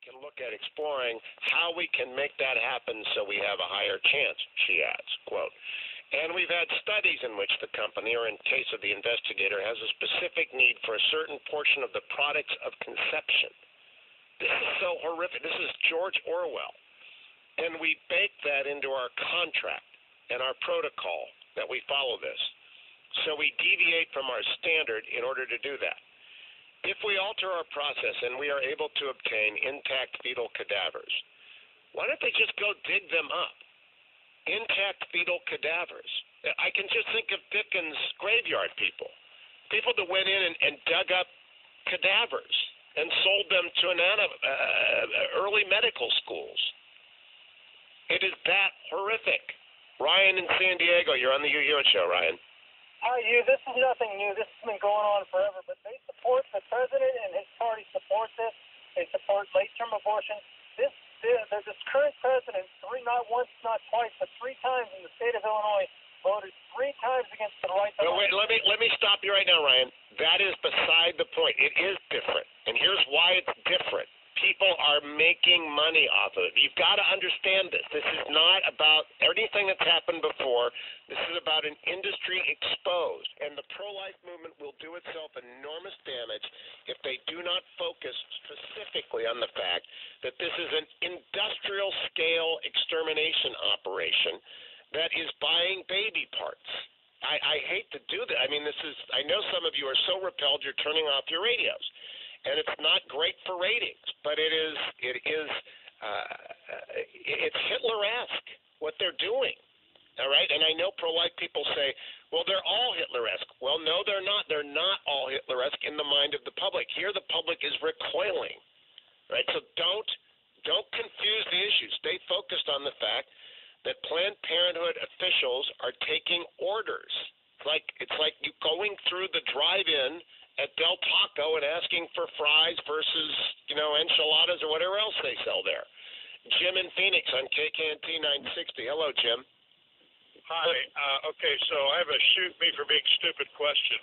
can look at exploring how we can make that happen so we have a higher chance, she adds, quote. And we've had studies in which the company, or in case of the investigator, has a specific need for a certain portion of the products of conception. This is so horrific. This is George Orwell. And we bake that into our contract and our protocol that we follow this. So we deviate from our standard in order to do that. If we alter our process and we are able to obtain intact fetal cadavers, why don't they just go dig them up? Intact fetal cadavers. I can just think of Dickens' graveyard people. People that went in and dug up cadavers and sold them to early medical schools. It is that horrific. Ryan in San Diego, you're on the HUGH show, Ryan. Hi, Hugh. This is nothing new. This has been going on forever, but they support, the president and his party support this. They support late-term abortion. This current president, not once, not twice, but 3 times in the state of Illinois, voted 3 times against the right to life. Wait, let me stop you right now, Ryan. That is beside the point. It is different, and here's why it's different. People are making money off of it. You've got to understand this. This is not about anything that's happened before. This is about an industry exposed, and the pro-life movement will do itself enormous damage if they do not focus specifically on the fact that this is an industrial-scale extermination operation that is buying baby parts. I hate to do that. I mean, I know some of you are so repelled you're turning off your radios. And it's not great for ratings, but it's Hitler-esque what they're doing, all right? And I know pro-life people say, well, they're all Hitler-esque. Well, no, they're not. They're not all Hitler-esque in the mind of the public. Here, the public is recoiling, right? So don't confuse the issue. Stay focused on the fact that Planned Parenthood officials are taking orders. It's like you going through the drive-in at Del Taco and asking for fries versus, enchiladas or whatever else they sell there. Jim in Phoenix on KKNT 960. Hello, Jim. Hi. Okay, so I have a shoot me for being stupid question.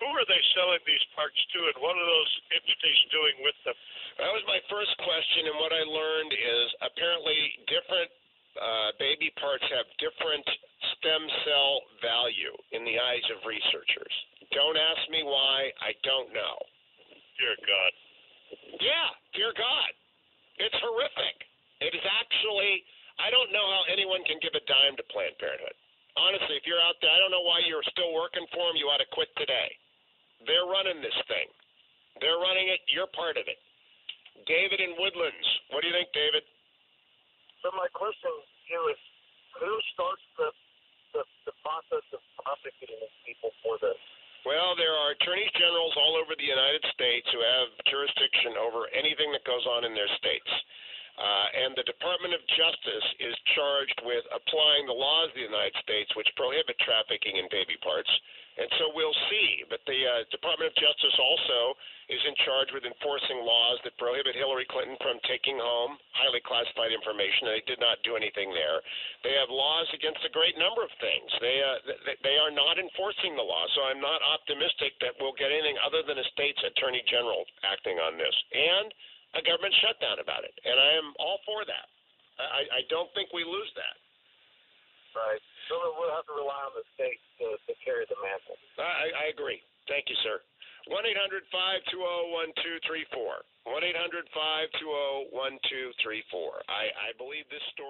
Who are they selling these parts to, and what are those entities doing with them? That was my first question, and what I learned is apparently different baby parts have different stem cell value in the eyes of researchers. Don't ask me why. I don't know. Dear God. Yeah, dear God. It's horrific. It is actually, I don't know how anyone can give a dime to Planned Parenthood. Honestly, if you're out there, I don't know why you're still working for them. You ought to quit today. They're running this thing. They're running it. You're part of it. David in Woodlands. What do you think, David? So my question to you is, who starts the process of prosecuting these people for this? Well, there are attorneys generals all over the United States who have jurisdiction over anything that goes on in their states. And the Department of Justice is charged with applying the laws of the United States which prohibit trafficking in baby parts. And so we'll see. But the Department of Justice also is in charge with enforcing laws that prohibit Hillary Clinton from taking home highly classified information. And they did not do anything there. They have laws against a great number of things. They are not enforcing the law. So I'm not optimistic that we'll get anything other than a state's attorney general acting on this. And a government shutdown about it. And I am all for that. I don't think we lose that. Right. So we'll have to rely on the states to carry the mantle. I agree. Thank you, sir. 1-800-520-1234. 1-800-520-1234. I believe this story